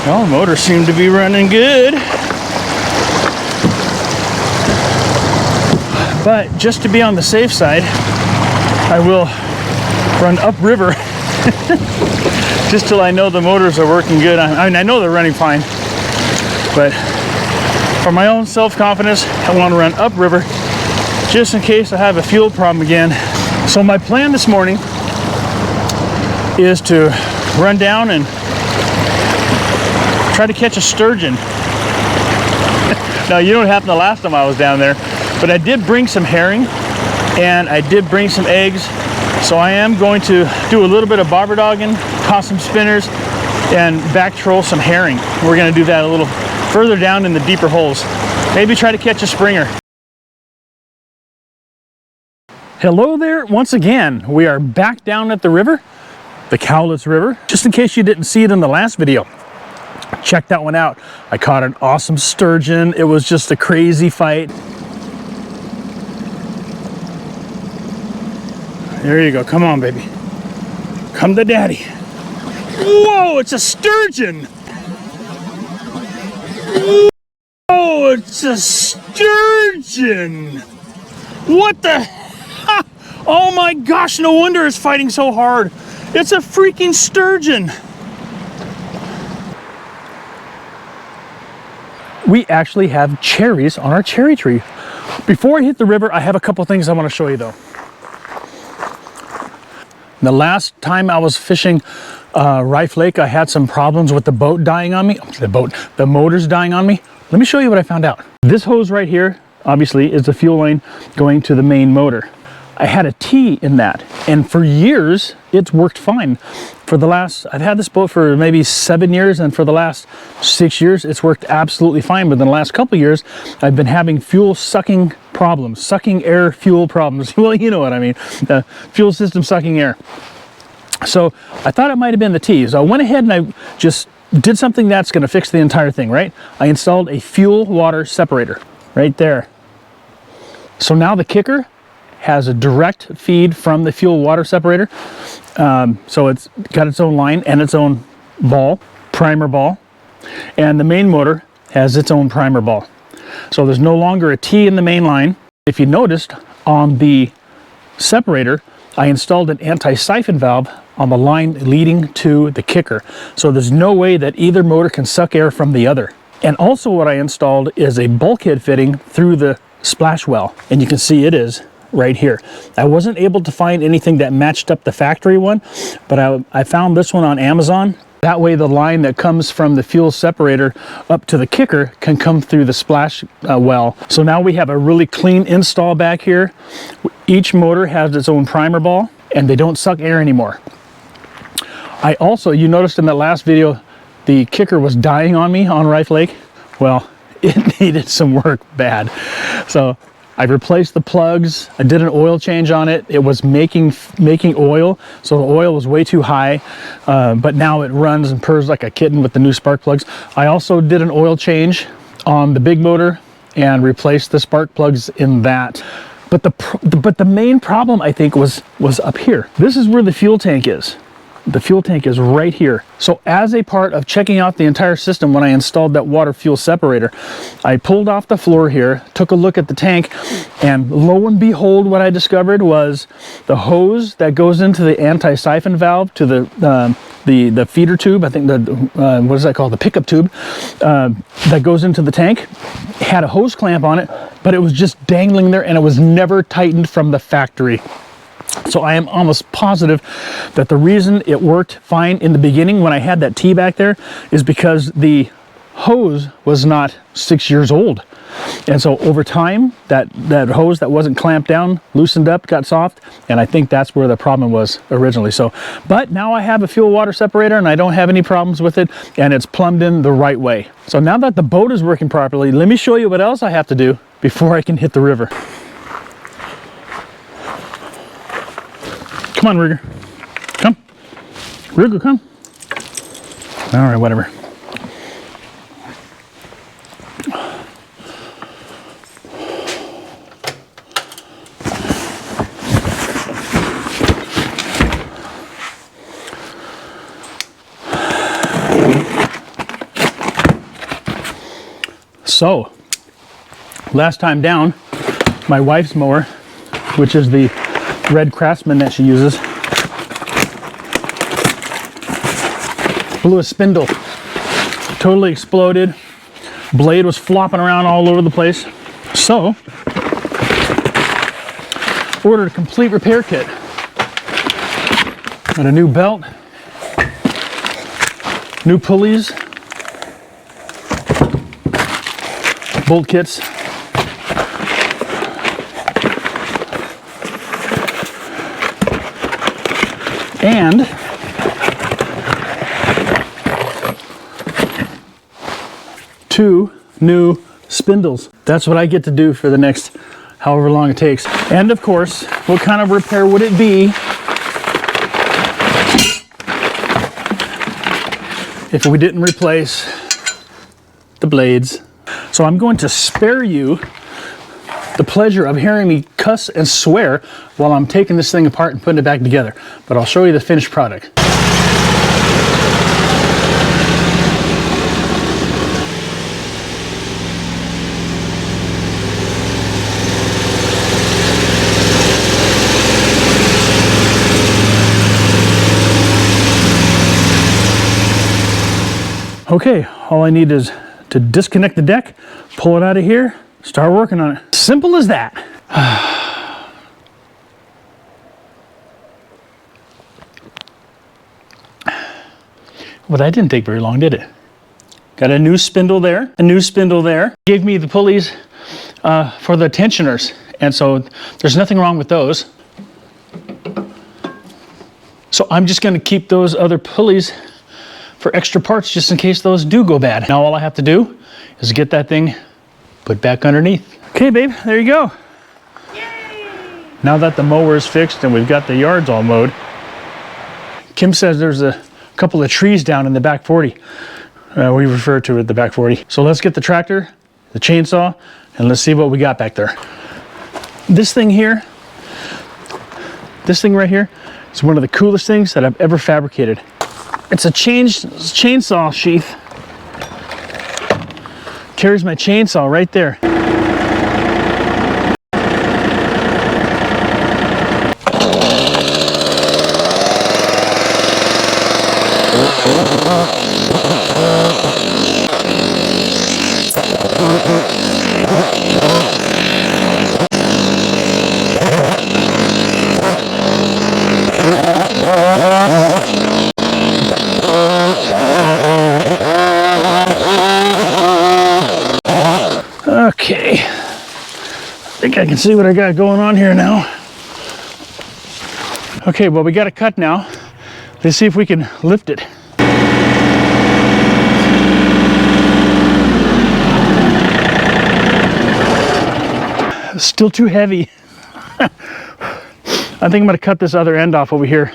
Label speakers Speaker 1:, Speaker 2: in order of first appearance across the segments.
Speaker 1: Well, the motor seemed to be running good. But just to be on the safe side, I will run upriver just till I know the motors are working good. I mean, I know they're running fine, but for my own self-confidence, I want to run upriver just in case I have a fuel problem again. So my plan this morning is to run down and try to catch a sturgeon. Now, you know what happened the last time I was down there, but I did bring some herring and I did bring some eggs. So I am going to do a little bit of bobber dogging, toss some spinners, and back troll some herring. We're going to do that a little further down in the deeper holes. Maybe try to catch a springer. Hello there, once again. We are back down at the river, the Cowlitz River. Just in case you didn't see it in the last video, check that one out. I caught an awesome sturgeon. It was just a crazy fight. There you go. Come on, baby. Come to daddy. Whoa, it's a sturgeon. Whoa, it's a sturgeon. What the? Ha! Oh my gosh, no wonder it's fighting so hard. It's a freaking sturgeon. We actually have cherries on our cherry tree. Before I hit the river, I have a couple things I want to show you though. The last time I was fishing Rife Lake, I had some problems with the boat dying on me. The motor's dying on me. Let me show you what I found out. This hose right here, obviously, is the fuel line going to the main motor. I had a T in that, and for years, it's worked fine. I've had this boat for maybe 7 years, and for the last 6 years, it's worked absolutely fine. But in the last couple of years, I've been having fuel sucking problems, sucking air fuel problems. Well, you know what I mean, fuel system sucking air. So I thought it might have been the T. So I went ahead and I just did something that's going to fix the entire thing, right? I installed a fuel water separator right there. So now the kicker has a direct feed from the fuel water separator. So it's got its own line and its own ball, primer ball, and the main motor has its own primer ball. So there's no longer a T in the main line. If you noticed on the separator, I installed an anti-siphon valve on the line leading to the kicker. So there's no way that either motor can suck air from the other. And also what I installed is a bulkhead fitting through the splash well. And you can see it is right here. I wasn't able to find anything that matched up the factory one, but I found this one on Amazon. That way the line that comes from the fuel separator up to the kicker can come through the splash well. So now we have a really clean install back here. Each motor has its own primer ball and they don't suck air anymore. I also, you noticed in that last video, the kicker was dying on me on Rife Lake. Well, it needed some work bad. So I replaced the plugs. I did an oil change on it. It was making oil, so the oil was way too high, but now it runs and purrs like a kitten with the new spark plugs. I also did an oil change on the big motor and replaced the spark plugs in that. But the main problem, I think, was up here. This is where the fuel tank is. The fuel tank is right here. So as a part of checking out the entire system, when I installed that water fuel separator, I pulled off the floor here, took a look at the tank, and lo and behold, what I discovered was the hose that goes into the anti-siphon valve to the feeder tube. I think what is that called? The pickup tube that goes into the tank had a hose clamp on it, but it was just dangling there and it was never tightened from the factory. So I am almost positive that the reason it worked fine in the beginning when I had that T back there is because the hose was not 6 years old. And so over time, that hose that wasn't clamped down loosened up, got soft, and I think that's where the problem was originally. So, but now I have a fuel water separator and I don't have any problems with it, and it's plumbed in the right way. So now that the boat is working properly, let me show you what else I have to do before I can hit the river. Come on, Rigger. Come. Rigger, come. All right, whatever. So, last time down, my wife's mower, which is the red Craftsman that she uses, blew a spindle. Totally exploded. Blade was flopping around all over the place. So, ordered a complete repair kit. Got a new belt, new pulleys, bolt kits, and two new spindles. That's what I get to do for the next however long it takes. And of course, what kind of repair would it be if we didn't replace the blades? So I'm going to spare you the pleasure of hearing me cuss and swear while I'm taking this thing apart and putting it back together. But I'll show you the finished product. Okay, all I need is to disconnect the deck, pull it out of here, start working on it. Simple as that. Well, that didn't take very long, did it? Got a new spindle there, a new spindle there. Gave me the pulleys for the tensioners, and so there's nothing wrong with those. So I'm just gonna keep those other pulleys for extra parts just in case those do go bad. Now all I have to do is get that thing put back underneath. Okay, babe, there you go. Yay! Now that the mower is fixed and we've got the yards all mowed, Kim says there's a couple of trees down in the back 40. We refer to it the back 40. So let's get the tractor, the chainsaw, and let's see what we got back there. This thing here, this thing right here, is one of the coolest things that I've ever fabricated. It's a chainsaw sheath. Carries my chainsaw right there. Okay, I think I can see what I got going on here now. Okay, well, we got a cut now. Let's see if we can lift it. Still too heavy. I think I'm gonna cut this other end off over here.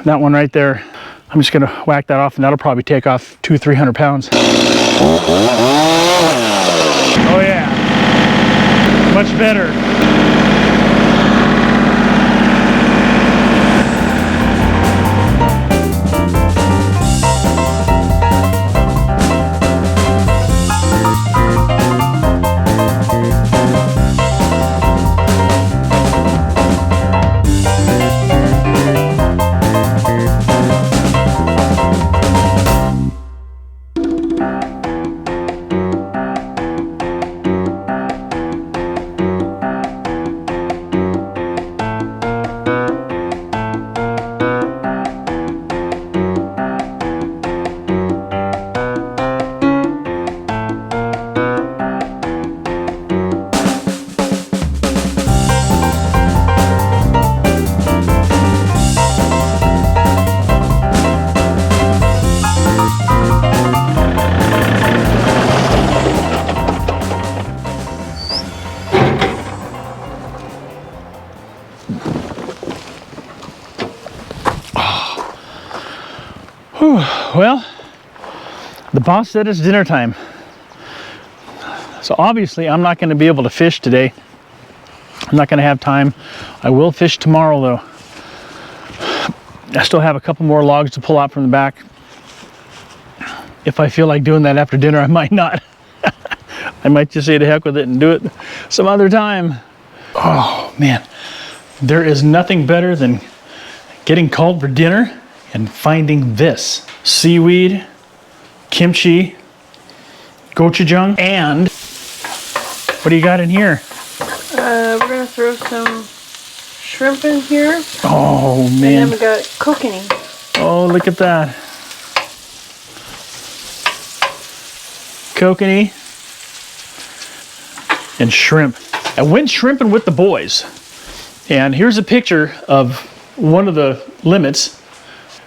Speaker 1: That one right there. I'm just gonna whack that off, and that'll probably take off 200-300 pounds. Oh yeah, much better. Well, the boss said it's dinner time. So obviously I'm not going to be able to fish today. I'm not going to have time. I will fish tomorrow though. I still have a couple more logs to pull out from the back. If I feel like doing that after dinner, I might not. I might just say to heck with it and do it some other time. Oh man, there is nothing better than getting called for dinner and finding this. Seaweed, kimchi, gochujang, and what do you got in here?
Speaker 2: We're gonna throw some shrimp in here.
Speaker 1: Oh man.
Speaker 2: And then we got kokanee.
Speaker 1: Oh, look at that. Kokanee and shrimp. I went shrimping with the boys. And here's a picture of one of the limits,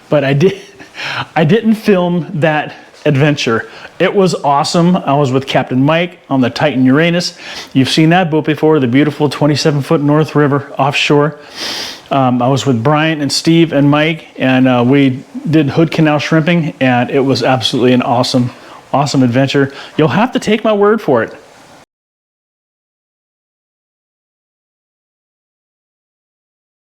Speaker 1: but I didn't film that adventure. It was awesome. I was with Captain Mike on the Titan Uranus. You've seen that boat before, the beautiful 27-foot North River offshore. I was with Brian and Steve and Mike, and we did Hood Canal shrimping, and it was absolutely an awesome adventure. You'll have to take my word for it.